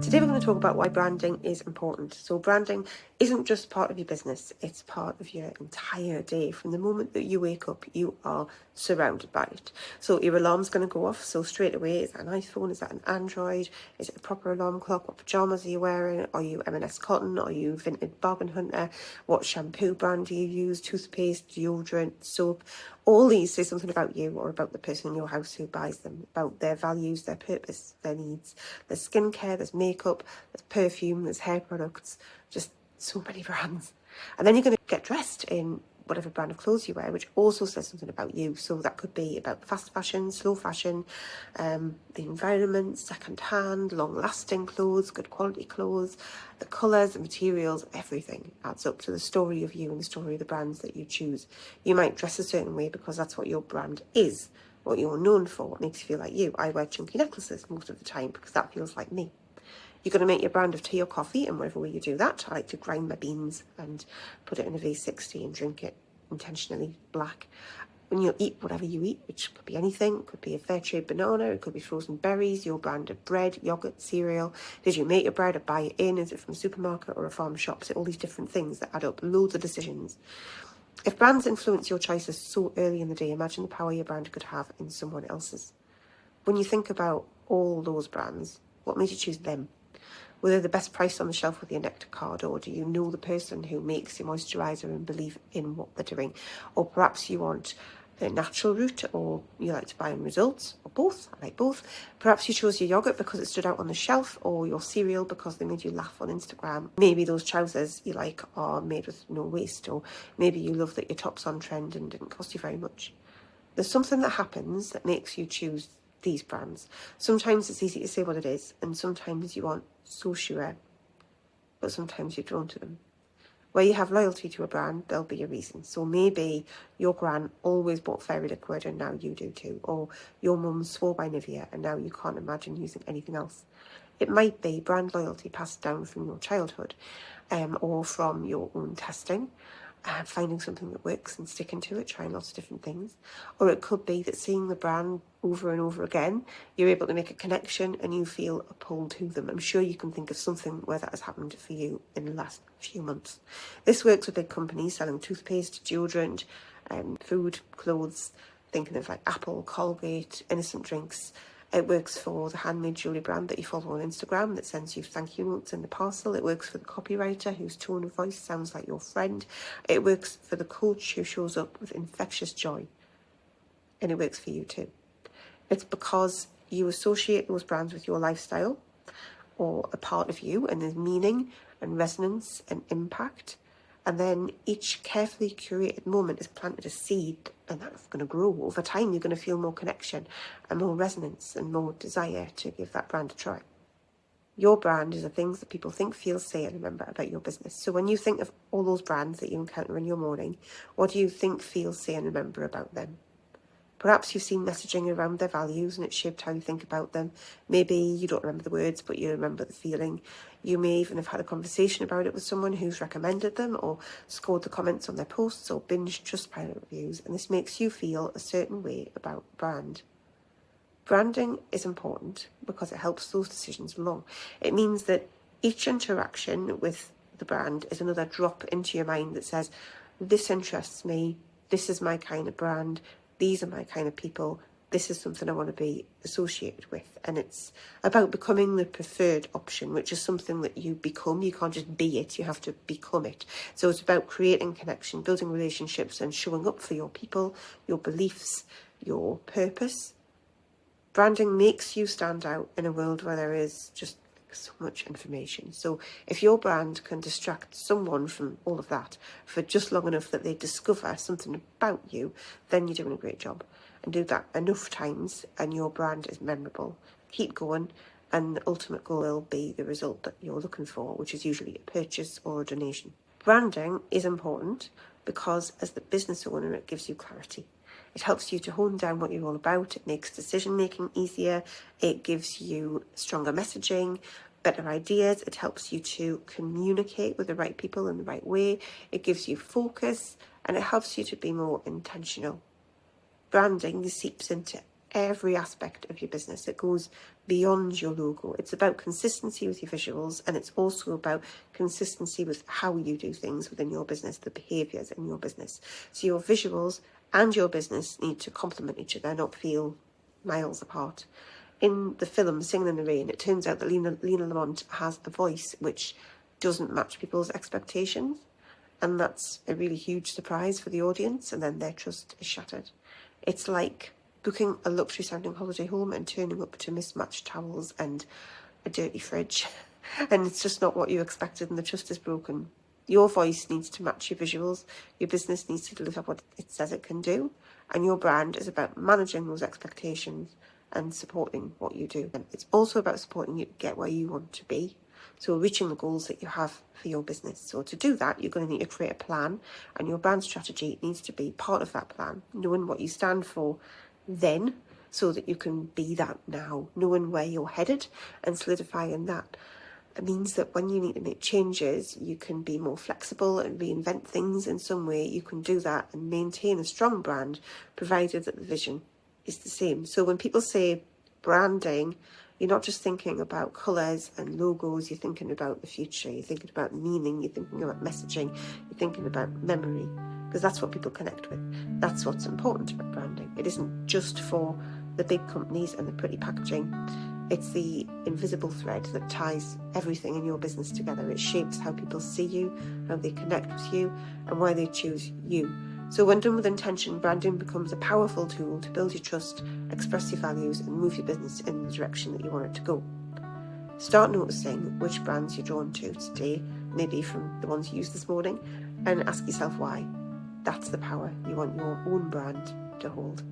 Today we're going to talk about why branding is important. So branding isn't just part of your business, it's part of your entire day. From the moment that you wake up, you are surrounded by it. So your alarm's going to go off, so straight away, is that an iPhone, is that an Android, is it a proper alarm clock, what pyjamas are you wearing, are you M&S Cotton, are you Vintage Bargain Hunter, what shampoo brand do you use, toothpaste, deodorant, soap. All these say something about you or about the person in your house who buys them, about their values, their purpose, their needs. There's skincare, there's makeup, there's perfume, there's hair products, just so many brands. And then you're going to get dressed in whatever brand of clothes you wear, which also says something about you. So that could be about fast fashion, slow fashion, the environment, second-hand, long-lasting clothes, good quality clothes, the colours, the materials, everything adds up to the story of you and the story of the brands that you choose. You might dress a certain way because that's what your brand is, what you're known for, what makes you feel like you. I wear chunky necklaces most of the time because that feels like me. You're going to make your brand of tea or coffee, and whatever way you do that. I like to grind my beans and put it in a V60 and drink it intentionally black. When you eat whatever you eat, which could be anything, it could be a fair trade banana, it could be frozen berries, your brand of bread, yogurt, cereal. Did you make your bread or buy it in? Is it from a supermarket or a farm shop? So all these different things that add up, loads of decisions. If brands influence your choices so early in the day, imagine the power your brand could have in someone else's. When you think about all those brands, what made you choose them? Were they the best price on the shelf with your Nectar card, or do you know the person who makes your moisturiser and believe in what they're doing? Or perhaps you want the natural route, or you like to buy in results, or both. I like both. Perhaps you chose your yogurt because it stood out on the shelf, or your cereal because they made you laugh on Instagram. Maybe those trousers you like are made with no waste, or maybe you love that your top's on trend and didn't cost you very much. There's something that happens that makes you choose these brands. Sometimes it's easy to say what it is, and sometimes you aren't so sure, but sometimes you're drawn to them. Where you have loyalty to a brand, there'll be a reason. So maybe your gran always bought Fairy Liquid and now you do too, or your mum swore by Nivea and now you can't imagine using anything else. It might be brand loyalty passed down from your childhood, or from your own testing, finding something that works and sticking to it, trying lots of different things. Or it could be that seeing the brand over and over again, you're able to make a connection and you feel a pull to them. I'm sure you can think of something where that has happened for you in the last few months. This works with big companies selling toothpaste, deodorant, food, clothes, thinking of like Apple, Colgate, Innocent Drinks. It works for the handmade jewellery brand that you follow on Instagram that sends you thank you notes in the parcel. It works for the copywriter whose tone of voice sounds like your friend. It works for the coach who shows up with infectious joy. And it works for you too. It's because you associate those brands with your lifestyle or a part of you, and there's meaning and resonance and impact. And then each carefully curated moment is planted a seed, and that's going to grow. Over time, you're going to feel more connection and more resonance and more desire to give that brand a try. Your brand is the things that people think, feel, say, and remember about your business. So when you think of all those brands that you encounter in your morning, what do you think, feel, say, and remember about them? Perhaps you've seen messaging around their values and it's shaped how you think about them. Maybe you don't remember the words, but you remember the feeling. You may even have had a conversation about it with someone who's recommended them, or scored the comments on their posts, or binged Trustpilot reviews, and this makes you feel a certain way about brand. Branding is important because it helps those decisions along. It means that each interaction with the brand is another drop into your mind that says, this interests me, this is my kind of brand, these are my kind of people, this is something I want to be associated with. And it's about becoming the preferred option, which is something that you become. You can't just be it, you have to become it. So it's about creating connection, building relationships, and showing up for your people, your beliefs, your purpose. Branding makes you stand out in a world where there is just so much information. So if your brand can distract someone from all of that for just long enough that they discover something about you, then you're doing a great job. And do that enough times and your brand is memorable. Keep going, and the ultimate goal will be the result that you're looking for, which is usually a purchase or a donation. Branding is important because as the business owner, it gives you clarity. It helps you to hone down what you're all about. It makes decision-making easier. It gives you stronger messaging, better ideas. It helps you to communicate with the right people in the right way. It gives you focus, and it helps you to be more intentional. Branding seeps into every aspect of your business. It goes beyond your logo. It's about consistency with your visuals, and it's also about consistency with how you do things within your business, the behaviours in your business. So your visuals and your business need to complement each other, not feel miles apart. In the film Singing in the Rain, it turns out that Lena Lamont has a voice which doesn't match people's expectations, and that's a really huge surprise for the audience, and then their trust is shattered. It's like booking a luxury sounding holiday home and turning up to mismatched towels and a dirty fridge, and it's just not what you expected, and the trust is broken. Your voice needs to match your visuals, your business needs to deliver what it says it can do, and your brand is about managing those expectations and supporting what you do. And it's also about supporting you to get where you want to be, so reaching the goals that you have for your business. So to do that, you're going to need to create a plan, and your brand strategy needs to be part of that plan, knowing what you stand for then, so that you can be that now, knowing where you're headed and solidifying that. It means that when you need to make changes, you can be more flexible and reinvent things in some way. You can do that and maintain a strong brand, provided that the vision is the same. So when people say branding, you're not just thinking about colours and logos, you're thinking about the future, you're thinking about meaning, you're thinking about messaging, you're thinking about memory, because that's what people connect with. That's what's important about branding. It isn't just for the big companies and the pretty packaging. It's the invisible thread that ties everything in your business together. It shapes how people see you, how they connect with you, and why they choose you. So when done with intention, branding becomes a powerful tool to build your trust, express your values, and move your business in the direction that you want it to go. Start noticing which brands you're drawn to today, maybe from the ones you used this morning, and ask yourself why. That's the power you want your own brand to hold.